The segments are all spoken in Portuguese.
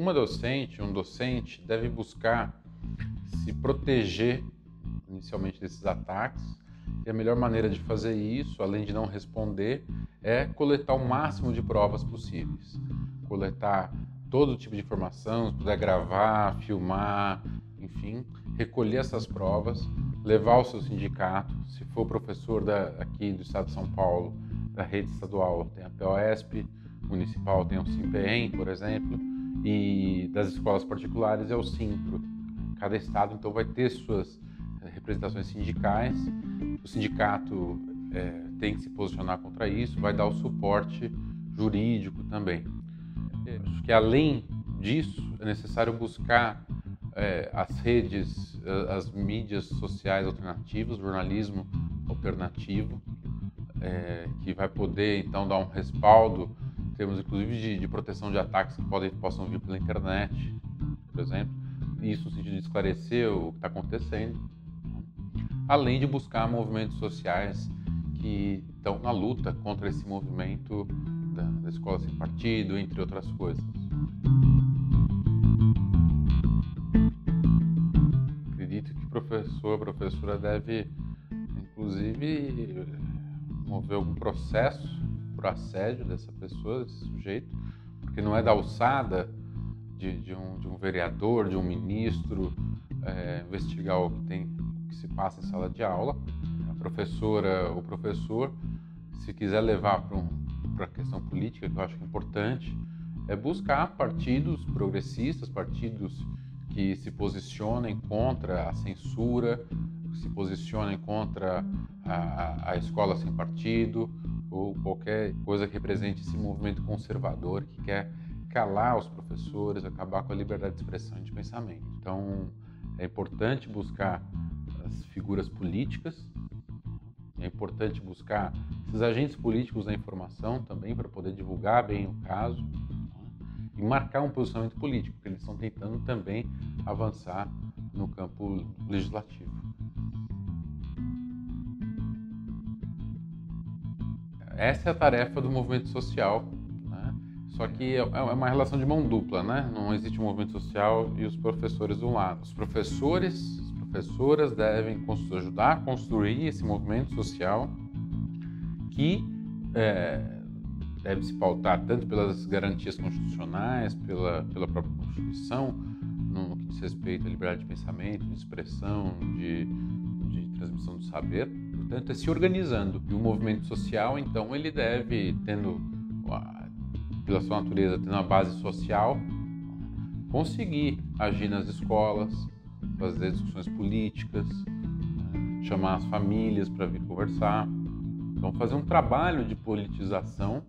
uma docente, um docente deve buscar se proteger inicialmente desses ataques, e a melhor maneira de fazer isso, além de não responder, é coletar o máximo de provas possíveis. Coletar todo tipo de informação, se puder gravar, filmar, enfim, recolher essas provas, levar ao seu sindicato. Se for professor aqui do estado de São Paulo, da rede estadual, tem a POSP, municipal tem o SIMPEEM, por exemplo, e das escolas particulares é o SINPRO. Cada estado, então, vai ter suas representações sindicais. O sindicato tem que se posicionar contra isso, vai dar o suporte jurídico também. Acho que, além disso, é necessário buscar as redes, as mídias sociais alternativas, jornalismo alternativo, que vai poder, então, dar um respaldo, em termos, inclusive, de proteção de ataques que possam vir pela internet, por exemplo. Isso no sentido de esclarecer o que está acontecendo, além de buscar movimentos sociais que estão na luta contra esse movimento da escola sem partido, entre outras coisas. Acredito que o professor, a professora deve, inclusive, mover algum processo por assédio dessa pessoa, desse sujeito, porque não é da alçada de um vereador, de um ministro, investigar o que se passa em sala de aula. A professora ou professor, se quiser levar para a questão política, que eu acho que é importante, é buscar partidos progressistas, partidos que se posicionem contra a censura, que se posicionem contra a escola sem partido, ou qualquer coisa que represente esse movimento conservador que quer calar os professores, acabar com a liberdade de expressão e de pensamento. Então, é importante buscar as figuras políticas, é importante buscar esses agentes políticos da informação também para poder divulgar bem o caso, e marcar um posicionamento político, porque eles estão tentando também avançar no campo legislativo. Essa é a tarefa do movimento social, né? Só que é uma relação de mão dupla, né? Não existe um movimento social e os professores do lado. Os professores, as professoras devem ajudar a construir esse movimento social que deve se pautar tanto pelas garantias constitucionais, pela própria Constituição, no que diz respeito à liberdade de pensamento, de expressão, de transmissão do saber. Portanto, é se organizando. E o movimento social, então, ele deve, pela sua natureza, tendo uma base social, conseguir agir nas escolas, fazer discussões políticas, chamar as famílias para vir conversar. Então, fazer um trabalho de politização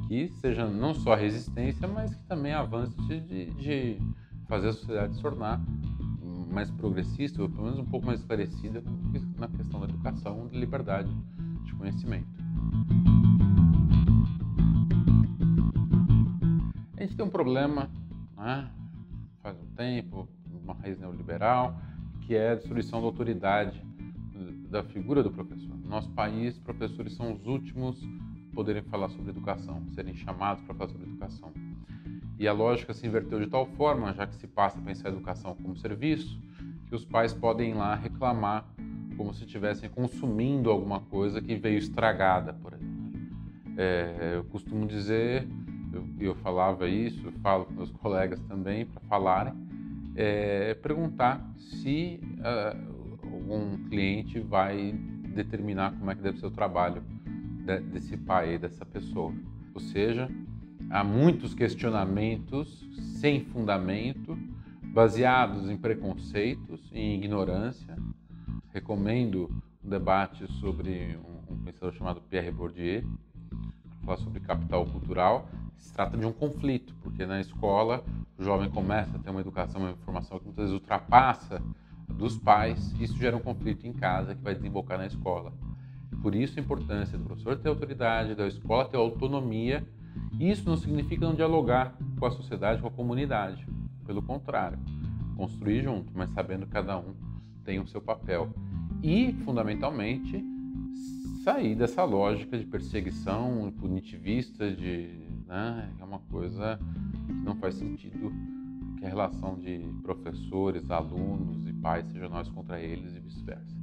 que seja não só resistência, mas que também avance de fazer a sociedade se tornar mais progressista, ou pelo menos um pouco mais esclarecida na questão da educação e da liberdade de conhecimento. A gente tem um problema, né, faz um tempo, uma raiz neoliberal, que é a destruição da autoridade da figura do professor. No nosso país, professores são os últimos a poderem falar sobre educação, serem chamados para falar sobre educação. E a lógica se inverteu de tal forma, já que se passa a pensar a educação como serviço, que os pais podem ir lá reclamar como se estivessem consumindo alguma coisa que veio estragada, por exemplo. Eu costumo dizer, eu falava isso, eu falo com meus colegas também para falarem, perguntar se algum cliente vai determinar como é que deve ser o trabalho desse pai, dessa pessoa. Ou seja, há muitos questionamentos sem fundamento, baseados em preconceitos e em ignorância. Recomendo um debate sobre um pensador chamado Pierre Bourdieu, para falar sobre capital cultural. Se trata de um conflito, porque na escola o jovem começa a ter uma educação, uma informação que muitas vezes ultrapassa dos pais, e isso gera um conflito em casa que vai desembocar na escola. Por isso a importância do professor ter autoridade, da escola ter autonomia. Isso não significa não dialogar com a sociedade, com a comunidade. Pelo contrário, construir junto, mas sabendo que cada um tem o seu papel. E, fundamentalmente, sair dessa lógica de perseguição punitivista, né, é uma coisa que não faz sentido, que a relação de professores, alunos e pais seja nós contra eles e vice-versa.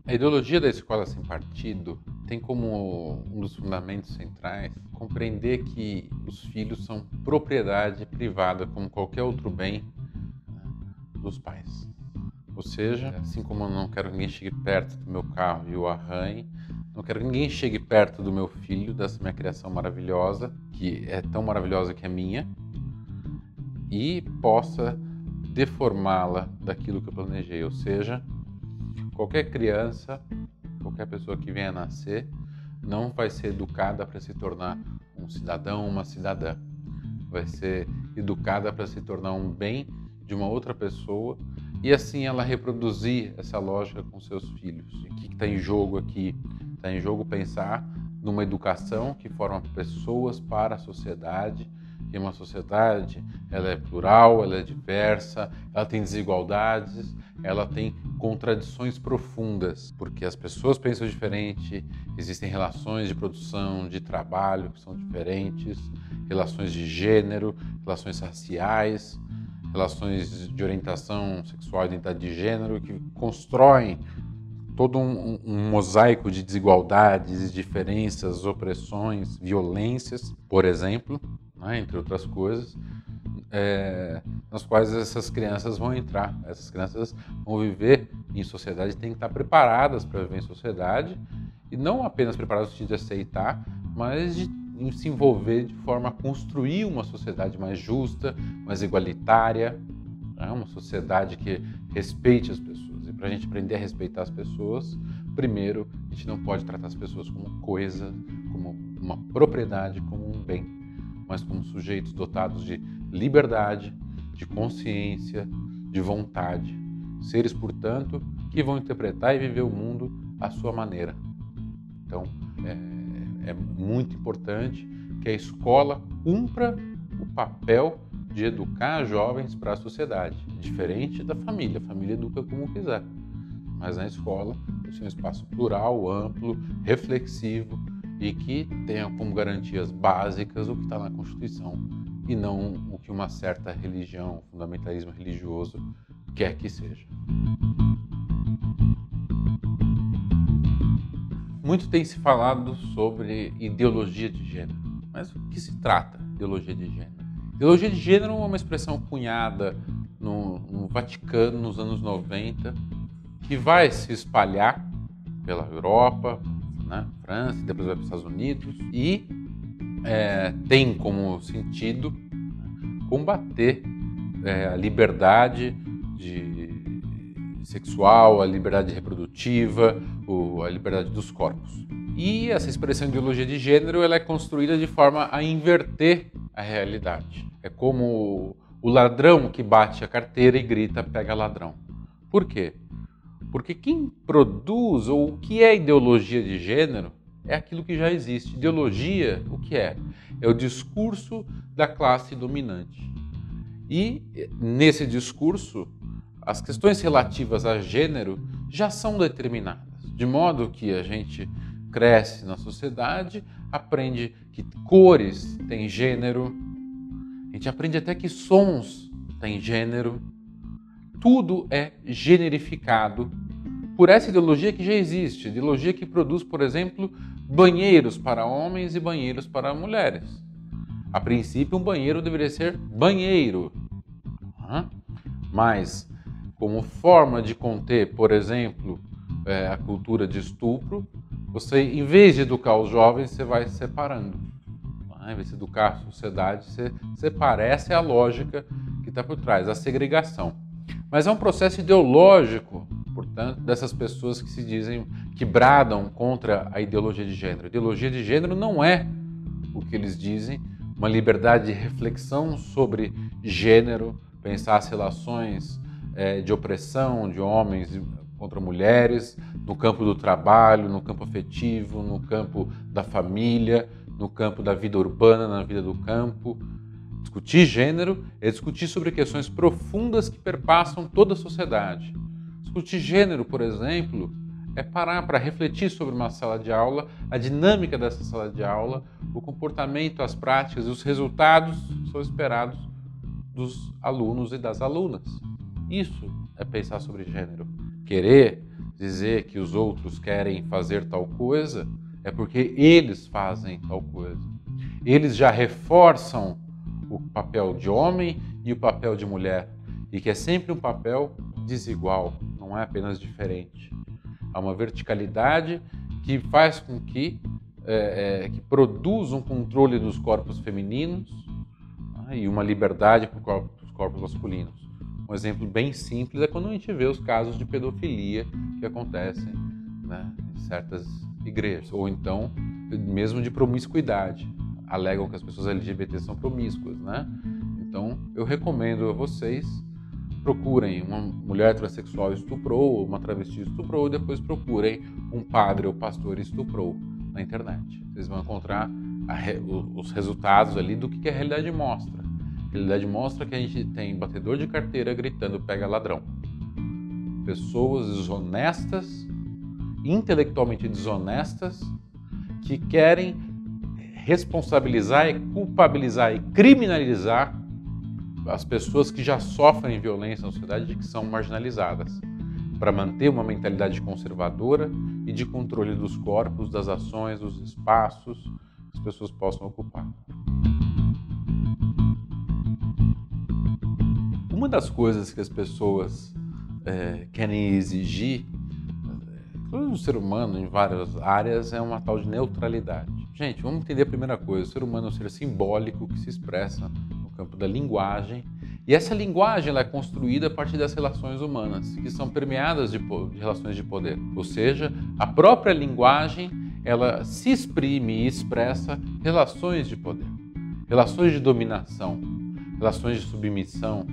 A ideologia da escola sem partido tem como um dos fundamentos centrais compreender que os filhos são propriedade privada, como qualquer outro bem, né, dos pais. Ou seja, assim como eu não quero que ninguém chegue perto do meu carro e o arranhe, não quero que ninguém chegue perto do meu filho, dessa minha criação maravilhosa, que é tão maravilhosa que é minha, e possa deformá-la daquilo que eu planejei. Ou seja, qualquer criança, qualquer pessoa que venha a nascer, não vai ser educada para se tornar um cidadão ou uma cidadã. Vai ser educada para se tornar um bem de uma outra pessoa e assim ela reproduzir essa lógica com seus filhos. O que está em jogo aqui? Está em jogo pensar numa educação que forma pessoas para a sociedade, e uma sociedade, ela é plural, ela é diversa, ela tem desigualdades, ela tem contradições profundas, porque as pessoas pensam diferente, existem relações de produção, de trabalho que são diferentes, relações de gênero, relações raciais, relações de orientação sexual, identidade de gênero, que constroem todo um mosaico de desigualdades, diferenças, opressões, violências, por exemplo, né, entre outras coisas, nas quais essas crianças vão entrar. Essas crianças vão viver em sociedade, têm que estar preparadas para viver em sociedade, e não apenas preparadas no sentido de aceitar, mas de se envolver de forma a construir uma sociedade mais justa, mais igualitária, né, uma sociedade que respeite as pessoas. E para a gente aprender a respeitar as pessoas, primeiro, a gente não pode tratar as pessoas como coisa, como uma propriedade, como um bem, mas como sujeitos dotados de liberdade, de consciência, de vontade. Seres, portanto, que vão interpretar e viver o mundo à sua maneira. Então, é muito importante que a escola cumpra o papel de educar jovens para a sociedade, diferente da família. A família educa como quiser, mas na escola tem que ser um espaço plural, amplo, reflexivo e que tenha como garantias básicas o que está na Constituição e não o que uma certa religião, fundamentalismo religioso quer que seja. Muito tem se falado sobre ideologia de gênero, mas o que se trata de ideologia de gênero? Ideologia de gênero é uma expressão cunhada no Vaticano nos anos 90, que vai se espalhar pela Europa, né, França, e depois vai para os Estados Unidos, e tem como sentido combater a liberdade sexual, a liberdade reprodutiva, a liberdade dos corpos. E essa expressão de ideologia de gênero ela é construída de forma a inverter a realidade. É como o ladrão que bate a carteira e grita, pega ladrão. Por quê? Porque quem produz, ou o que é ideologia de gênero, é aquilo que já existe. Ideologia, o que é? É o discurso da classe dominante. E nesse discurso, as questões relativas a gênero já são determinadas, de modo que a gente cresce na sociedade, aprende que cores têm gênero, a gente aprende até que sons têm gênero, tudo é generificado por essa ideologia que já existe, ideologia que produz, por exemplo, banheiros para homens e banheiros para mulheres. A princípio, um banheiro deveria ser banheiro, mas como forma de conter, por exemplo, a cultura de estupro, você, em vez de educar os jovens, você vai separando. Em vez de educar a sociedade, você separa. Essa é a lógica que está por trás, a segregação. Mas é um processo ideológico, portanto, dessas pessoas que se dizem, que bradam contra a ideologia de gênero. A ideologia de gênero não é o que eles dizem, uma liberdade de reflexão sobre gênero, pensar as relações de opressão de homens contra mulheres, no campo do trabalho, no campo afetivo, no campo da família, no campo da vida urbana, na vida do campo. Discutir gênero é discutir sobre questões profundas que perpassam toda a sociedade. Discutir gênero, por exemplo, é parar para refletir sobre uma sala de aula, a dinâmica dessa sala de aula, o comportamento, as práticas e os resultados que são esperados dos alunos e das alunas. Isso é pensar sobre gênero. Querer dizer que os outros querem fazer tal coisa é porque eles fazem tal coisa. Eles já reforçam o papel de homem e o papel de mulher, e que é sempre um papel desigual, não é apenas diferente. Há uma verticalidade que faz com que produza um controle dos corpos femininos, né, e uma liberdade para os corpos masculinos. Um exemplo bem simples é quando a gente vê os casos de pedofilia que acontecem, né, em certas igrejas, ou então mesmo de promiscuidade. Alegam que as pessoas LGBT são promíscuas, né? Então eu recomendo a vocês: procurem uma mulher transexual estuprou, ou uma travesti estuprou, e depois procurem um padre ou pastor estuprou na internet. Vocês vão encontrar os resultados ali do que a realidade mostra. A realidade mostra que a gente tem batedor de carteira gritando "pega ladrão". Pessoas desonestas, intelectualmente desonestas, que querem responsabilizar e culpabilizar e criminalizar as pessoas que já sofrem violência na sociedade e que são marginalizadas, para manter uma mentalidade conservadora e de controle dos corpos, das ações, dos espaços que as pessoas possam ocupar. Uma das coisas que as pessoas querem exigir do ser humano em várias áreas é uma tal de neutralidade. Gente, vamos entender a primeira coisa: o ser humano é um ser simbólico que se expressa no campo da linguagem, e essa linguagem ela é construída a partir das relações humanas, que são permeadas de relações de poder. Ou seja, a própria linguagem ela se exprime e expressa relações de poder, relações de dominação, relações de submissão,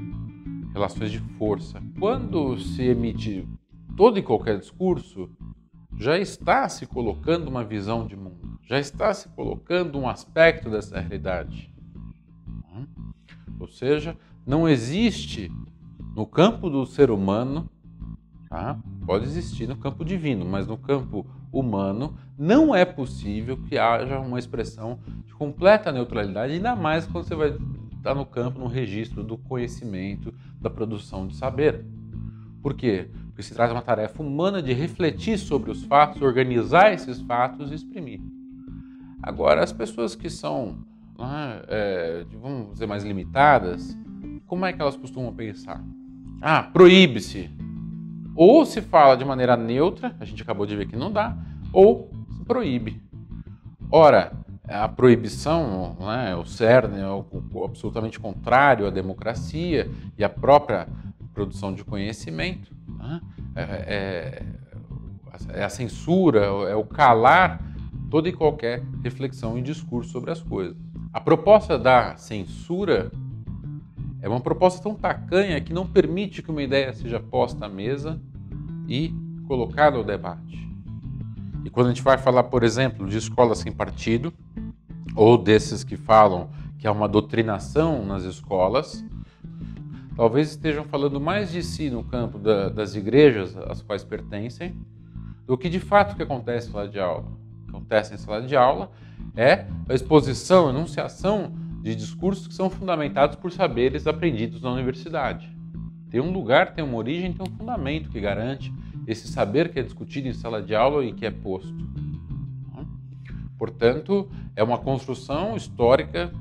relações de força. Quando se emite todo e qualquer discurso, já está se colocando uma visão de mundo, já está se colocando um aspecto dessa realidade. Ou seja, não existe no campo do ser humano, tá? Pode existir no campo divino, mas no campo humano não é possível que haja uma expressão de completa neutralidade, ainda mais quando você vai estar no campo, no registro do conhecimento, da produção de saber. Por quê? Porque se trata de uma tarefa humana de refletir sobre os fatos, organizar esses fatos e exprimir. Agora, as pessoas que são, vamos dizer, mais limitadas, como é que elas costumam pensar? Proíbe-se. Ou se fala de maneira neutra, a gente acabou de ver que não dá, ou se proíbe. Ora, a proibição, o cerne, é absolutamente contrário à democracia e à própria produção de conhecimento. É a censura, é o calar toda e qualquer reflexão e discurso sobre as coisas. A proposta da censura é uma proposta tão tacanha que não permite que uma ideia seja posta à mesa e colocada ao debate. E quando a gente vai falar, por exemplo, de escola sem partido, ou desses que falam que há uma doutrinação nas escolas, talvez estejam falando mais de si no campo das igrejas às quais pertencem, do que de fato o que acontece em sala de aula. O que acontece em sala de aula é a exposição, a enunciação de discursos que são fundamentados por saberes aprendidos na universidade. Tem um lugar, tem uma origem, tem um fundamento que garante esse saber que é discutido em sala de aula e que é posto. Portanto, é uma construção histórica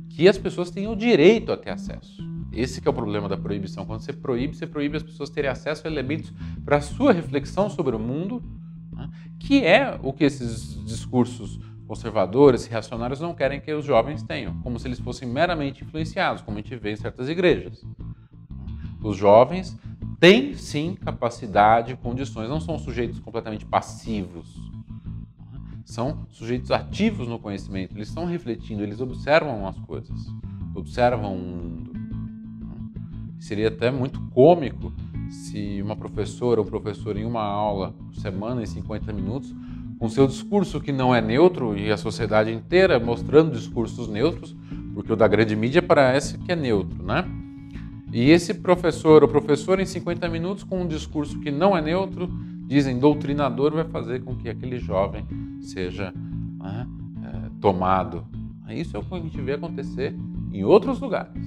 que as pessoas têm o direito a ter acesso. Esse que é o problema da proibição. Quando você proíbe as pessoas terem acesso a elementos para a sua reflexão sobre o mundo, que é o que esses discursos conservadores e reacionários não querem que os jovens tenham, como se eles fossem meramente influenciados, como a gente vê em certas igrejas. Os jovens têm, sim, capacidade, condições, não são sujeitos completamente passivos. São sujeitos ativos no conhecimento, eles estão refletindo, eles observam as coisas, observam o mundo. Seria até muito cômico se uma professora ou um professor em uma aula por semana, em 50 minutos, com seu discurso que não é neutro e a sociedade inteira mostrando discursos neutros, porque o da grande mídia parece que é neutro, né? E esse professor, o professor em 50 minutos com um discurso que não é neutro, dizem doutrinador, vai fazer com que aquele jovem seja tomado. Isso é o que a gente vê acontecer em outros lugares,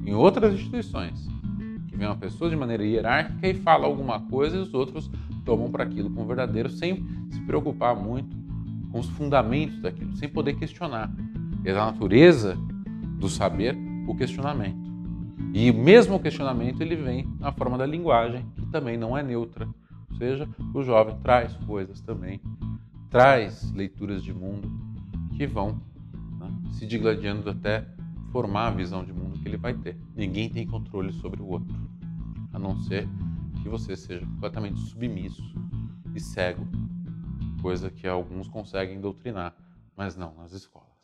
em outras instituições, que vem uma pessoa de maneira hierárquica e fala alguma coisa e os outros tomam para aquilo como verdadeiro, sem se preocupar muito com os fundamentos daquilo, sem poder questionar. É da natureza do saber o questionamento. E mesmo o questionamento ele vem na forma da linguagem, que também não é neutra. Ou seja, o jovem traz coisas também, traz leituras de mundo que vão se digladiando até formar a visão de mundo que ele vai ter. Ninguém tem controle sobre o outro, a não ser que você seja completamente submisso e cego, coisa que alguns conseguem doutrinar, mas não nas escolas.